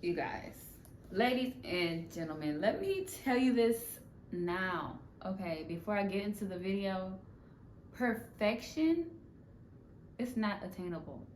You guys, ladies and gentlemen, let me tell you this now, okay? Before I get into the video, perfection is not attainable.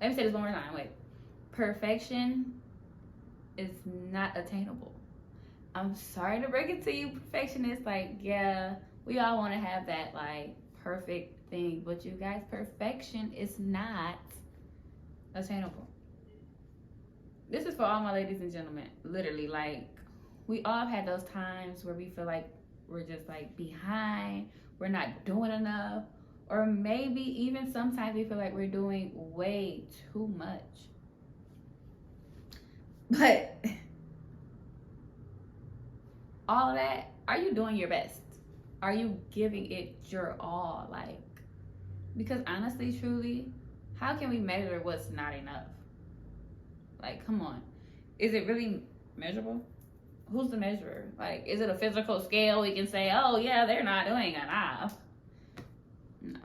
Let me say this one more time. Wait. Perfection is not attainable. I'm sorry to break it to you, perfectionists. Like, yeah, we all want to have that, like, perfect thing. But you guys, perfection is not attainable. This is for all my ladies and gentlemen. Literally, like, we all have had those times where we feel like we're just, like, behind. We're not doing enough. Or maybe even sometimes we feel like we're doing way too much. But all of that, are you doing your best? Are you giving it your all? Like, because honestly, truly, how can we measure what's not enough? Like, come on. Is it really measurable? Who's the measurer? Like, is it a physical scale we can say, oh, yeah, they're not doing enough? No.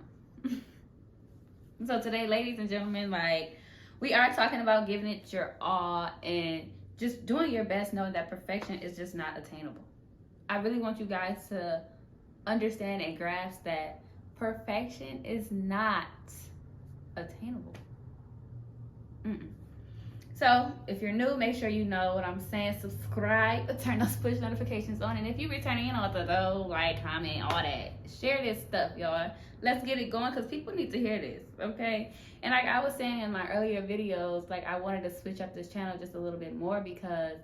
So today, ladies and gentlemen, like, we are talking about giving it your all and just doing your best, knowing that perfection is just not attainable. I really want you guys to understand and grasp that perfection is not attainable. Mm-mm. So if you're new, make sure you know what I'm saying. Subscribe, turn those push notifications on, and if you're returning in on those, like, comment, all that, share this stuff, y'all. Let's get it going because people need to hear this, okay? And like I was saying in my earlier videos, like, I wanted to switch up this channel just a little bit more because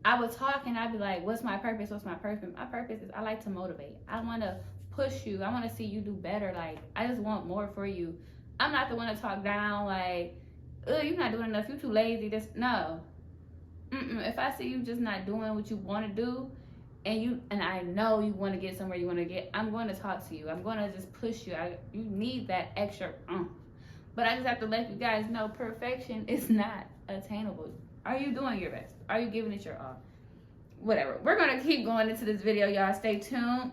I would talk and I'd be like, what's my purpose? What's my purpose? My purpose is I like to motivate. I want to push you. I want to see you do better. Like, I just want more for you. I'm not the one to talk down like, oh, you're not doing enough. You're too lazy. No. If I see you just not doing what you want to do, and I know you want to get somewhere you want to get, I'm going to talk to you. I'm going to just push you. You need that extra. But I just have to let you guys know perfection is not attainable. Are you doing your best? Are you giving it your all? Whatever. We're going to keep going into this video, y'all. Stay tuned.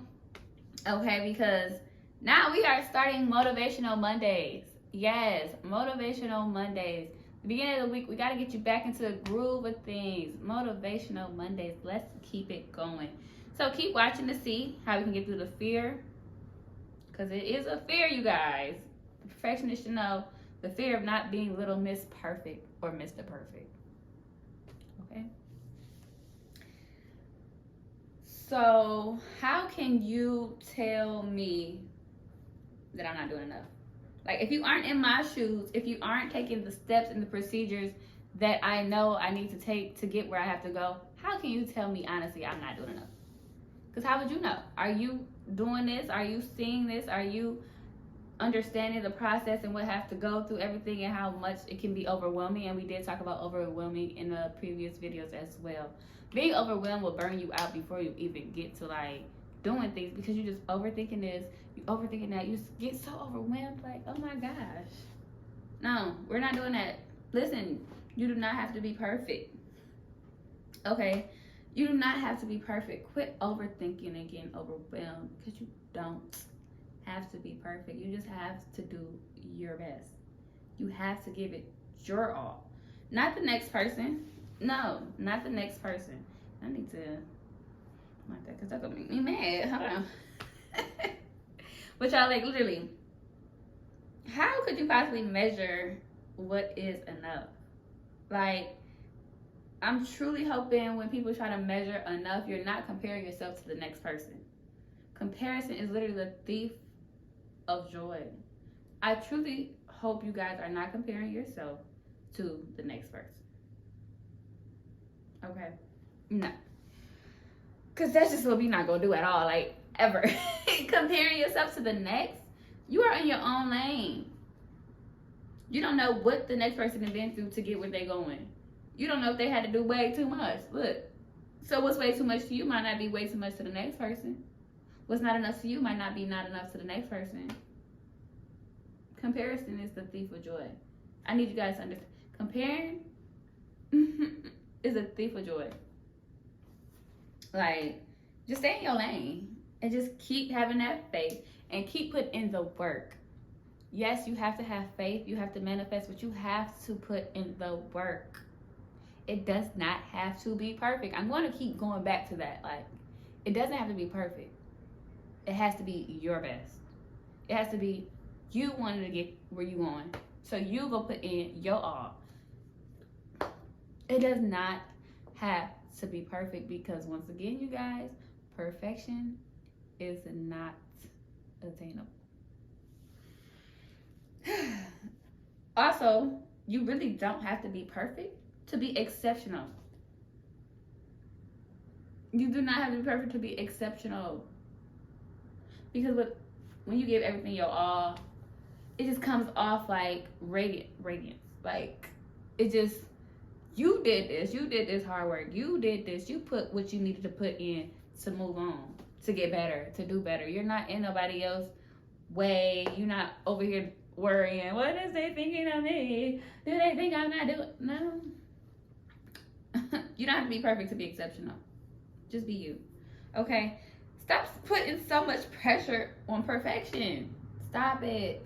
Okay, because now we are starting Motivational Mondays. Yes, Motivational Mondays. The beginning of the week, we got to get you back into the groove of things. Motivational Mondays. Let's keep it going. So keep watching to see how we can get through the fear. Because it is a fear, you guys. The perfectionist should know the fear of not being Little Miss Perfect or Mr. Perfect. Okay? So how can you tell me that I'm not doing enough? Like, if you aren't in my shoes, if you aren't taking the steps and the procedures that I know I need to take to get where I have to go, how can you tell me honestly I'm not doing enough? Because how would you know? Are you doing this? Are you seeing this? Are you understanding the process and what have to go through everything and how much it can be overwhelming? And we did talk about overwhelming in the previous videos as well. Being overwhelmed will burn you out before you even get to, like, doing things because you just overthinking this, you overthinking that, you get so overwhelmed, like, oh my gosh. No, we're not doing that. Listen, you do not have to be perfect. Okay? You do not have to be perfect. Quit overthinking and getting overwhelmed because you don't have to be perfect. You just have to do your best. You have to give it your all. Not the next person. No, not the next person. I need to like that because that's gonna make me mad. Hold on. But y'all, like, literally, how could you possibly measure what is enough? Like, I'm truly hoping when people try to measure enough, you're not comparing yourself to the next person. Comparison is literally the thief of joy. I truly hope you guys are not comparing yourself to the next person. Okay? No. Because that's just what we're not going to do at all, like, ever. Comparing yourself to the next, you are in your own lane. You don't know what the next person has been through to get where they're going. You don't know if they had to do way too much. Look. So what's way too much to you might not be way too much to the next person. What's not enough to you might not be not enough to the next person. Comparison is the thief of joy. I need you guys to understand. Comparing is a thief of joy. Like, just stay in your lane and just keep having that faith and keep putting in the work. Yes, you have to have faith, you have to manifest, but you have to put in the work. It does not have to be perfect. I'm going to keep going back to that. Like, it doesn't have to be perfect. It has to be your best. It has to be you wanting to get where you going. So you go put in your all. It does not have to be perfect because once again, you guys, perfection is not attainable. Also, you really don't have to be perfect to be exceptional. You do not have to be perfect to be exceptional. Because when you give everything your all, it just comes off like radiance. Like, it just, you did this hard work. You did this. You put what you needed to put in to move on, to get better, to do better. You're not in nobody else's way. You're not over here worrying, what is they thinking of me? Do they think I'm not doing? No. You don't have to be perfect to be exceptional. Just be you. Okay? Stop putting so much pressure on perfection. Stop it.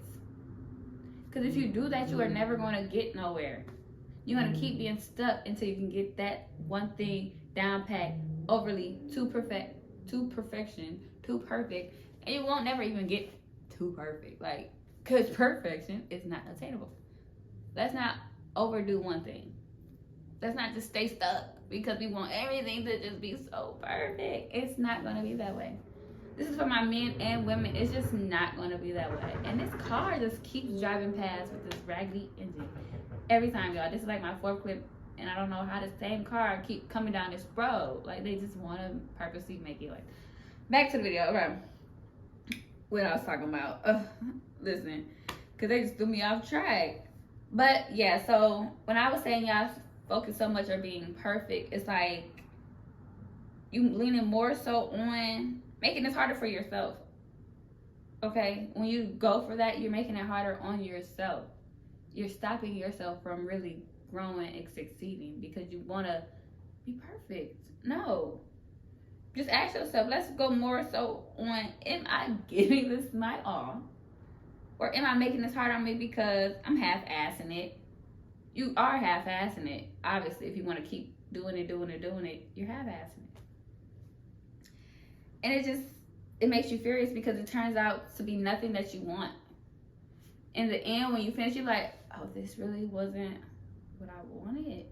Because if you do that, you are never going to get nowhere. You're going to keep being stuck until you can get that one thing down pat overly to perfection, too perfect. And you won't never even get too perfect. Like, because perfection is not attainable. Let's not overdo one thing. Let's not just stay stuck because we want everything to just be so perfect. It's not going to be that way. This is for my men and women. It's just not going to be that way. And this car just keeps driving past with this raggedy engine. Every time, y'all. This is like my fourth clip. And I don't know how the same car keep coming down this road. Like, they just want to purposely make it like. Back to the video. Okay. What I was talking about. Listen. Because they just threw me off track. But, yeah. So, when I was saying y'all focus so much on being perfect, it's like you leaning more so on making this harder for yourself. Okay? When you go for that, you're making it harder on yourself. You're stopping yourself from really growing and succeeding because you want to be perfect. No. Just ask yourself, let's go more so on, am I giving this my all? Or am I making this hard on me because I'm half-assing it? You are half-assing it. Obviously, if you want to keep doing it, you're half-assing it. And it makes you furious because it turns out to be nothing that you want. In the end, when you finish, you're like, oh, this really wasn't what I wanted.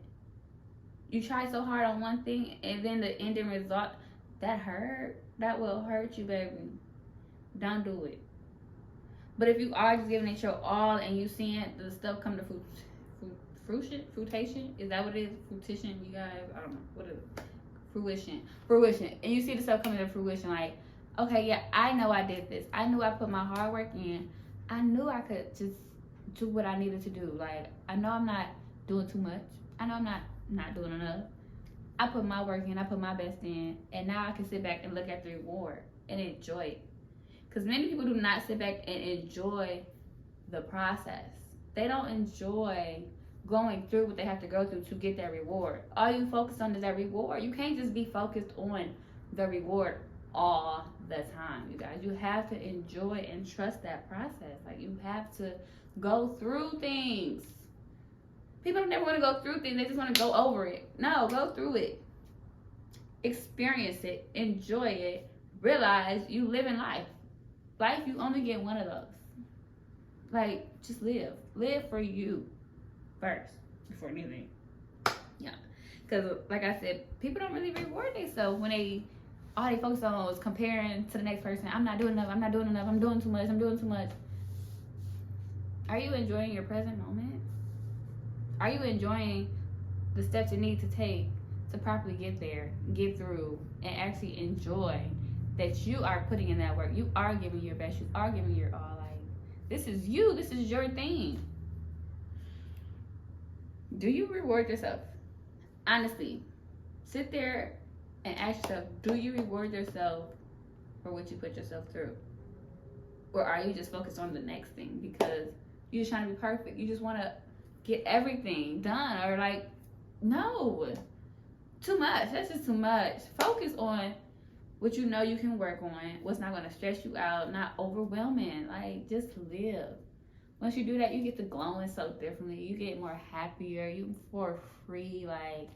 You try so hard on one thing, and then the ending result, that hurt. That will hurt you, baby. Don't do it. But if you are just giving it your all and you seeing the stuff come to fruition, is that what it is? Fruition, you guys? I don't know. What is it? Fruition. And you see the stuff coming to fruition, like, okay, yeah, I know I did this. I knew I put my hard work in. I knew I could just do what I needed to do. Like, I know I'm not doing too much. I know I'm not doing enough. I put my work in. I put my best in. And now I can sit back and look at the reward and enjoy it. Because many people do not sit back and enjoy the process. They don't enjoy going through what they have to go through to get that reward. All you focus on is that reward. You can't just be focused on the reward all the time, you guys. You have to enjoy and trust that process. Like, you have to go through things. People never want to go through things. They just want to go over it. No, go through it. Experience it. Enjoy it. Realize you live in life. Life, you only get one of those. Like, just live. Live for you first before anything. Yeah. Because, like I said, people don't really reward themselves when all they focus on is comparing to the next person. I'm not doing enough. I'm not doing enough. I'm doing too much. I'm doing too much. Are you enjoying your present moment? Are you enjoying the steps you need to take to properly get there, get through, and actually enjoy that you are putting in that work? You are giving your best. You are giving your all. Like, this is you. This is your thing. Do you reward yourself? Honestly, sit there and ask yourself, do you reward yourself for what you put yourself through? Or are you just focused on the next thing because you're just trying to be perfect? You just want to get everything done. Or like, no, too much. That's just too much. Focus on what you know you can work on, what's not going to stress you out, not overwhelming. Like, just live. Once you do that, you get to glowing so differently. You get more happier. You more free. Like,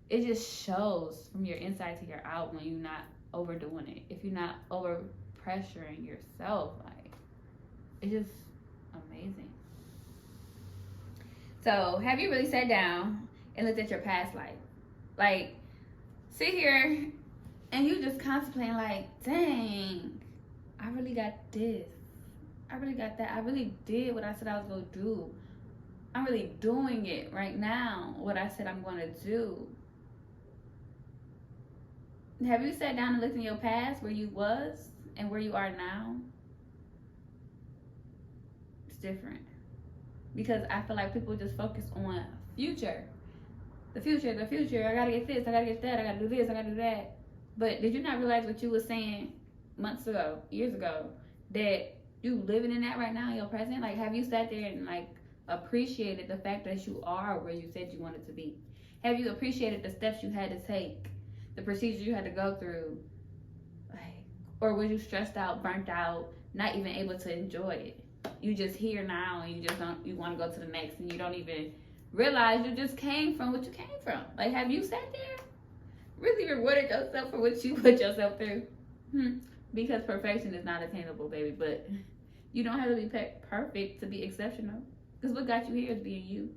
it just shows from your inside to your out when you're not overdoing it. If you're not over pressuring yourself, like, it's just amazing. So, have you really sat down and looked at your past life? Like, sit here and you just contemplating, like, dang, I really got this. I really got that. I really did what I said I was going to do. I'm really doing it right now, what I said I'm going to do. Have you sat down and looked in your past where you was and where you are now? It's different. Because I feel like people just focus on future. The future. I gotta get this, I gotta get that, I gotta do this, I gotta do that. But did you not realize what you were saying months ago, years ago, that you living in that right now in your present? Like, have you sat there and like appreciated the fact that you are where you said you wanted to be? Have you appreciated the steps you had to take, the procedures you had to go through? Like, or was you stressed out, burnt out, not even able to enjoy it? You just here now and you just don't, you want to go to the next and you don't even realize you just came from what you came from. Like, have you sat there, really rewarded yourself for what you put yourself through? Because perfection is not attainable, baby, but you don't have to be perfect to be exceptional. Because what got you here is being you.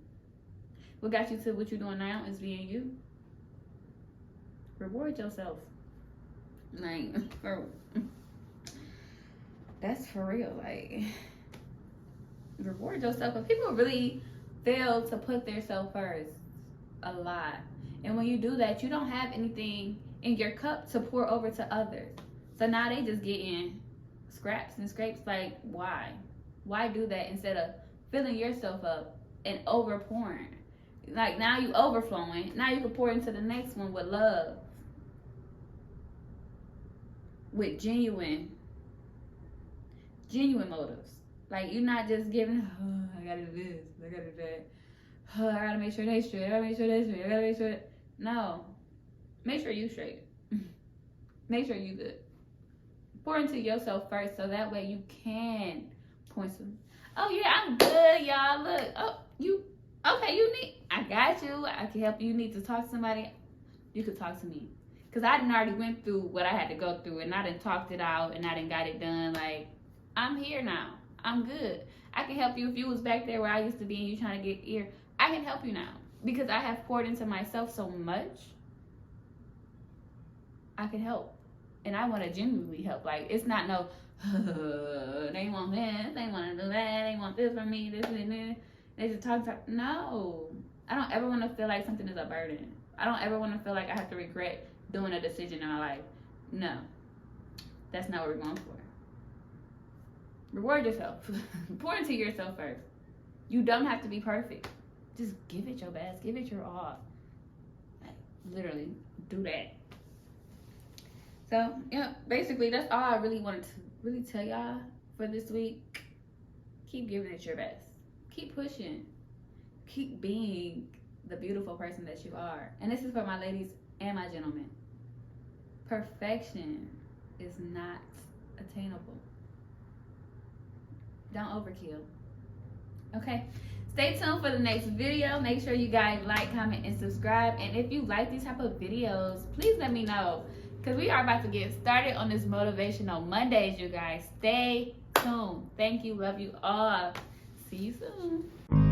What got you to what you're doing now is being you. Reward yourself. Like, that's for real. Like, reward yourself. But people really fail to put themselves first a lot. And when you do that, you don't have anything in your cup to pour over to others. So now they just getting scraps and scrapes. Like, why? Why do that instead of filling yourself up and over pouring? Like, now you overflowing. Now you can pour into the next one with love. With genuine motives. Like, you're not just giving, I gotta do this, I gotta do that. I gotta make sure they straight, I gotta make sure they straight, I gotta make sure. No. Make sure you straight. Make sure you good. Pour into yourself first so that way you can point some. Oh yeah, I'm good, y'all. Look. Oh, you okay, you need, I got you. I can help you. You need to talk to somebody. You could talk to me. Because I done already went through what I had to go through and I done talked it out and I done got it done. Like, I'm here now. I'm good. I can help you if you was back there where I used to be and you trying to get here. I can help you now because I have poured into myself so much. I can help. And I want to genuinely help. Like, it's not no, they want this, they want to do that, they want this from me, this and this. They just talk. No. I don't ever want to feel like something is a burden. I don't ever want to feel like I have to regret doing a decision in my life. No. That's not what we're going for. Reward yourself. Pour into yourself first. You don't have to be perfect. Just give it your best. Give it your all. Like, literally, do that. So, yeah, basically, that's all I really wanted to really tell y'all for this week. Keep giving it your best. Keep pushing. Keep being the beautiful person that you are. And this is for my ladies and my gentlemen. Perfection is not attainable. Don't overkill. Okay? Stay tuned for the next video. Make sure you guys like, comment, and subscribe. And if you like these type of videos, please let me know. Because we are about to get started on this Motivational Mondays, you guys. Stay tuned. Thank you. Love you all. See you soon.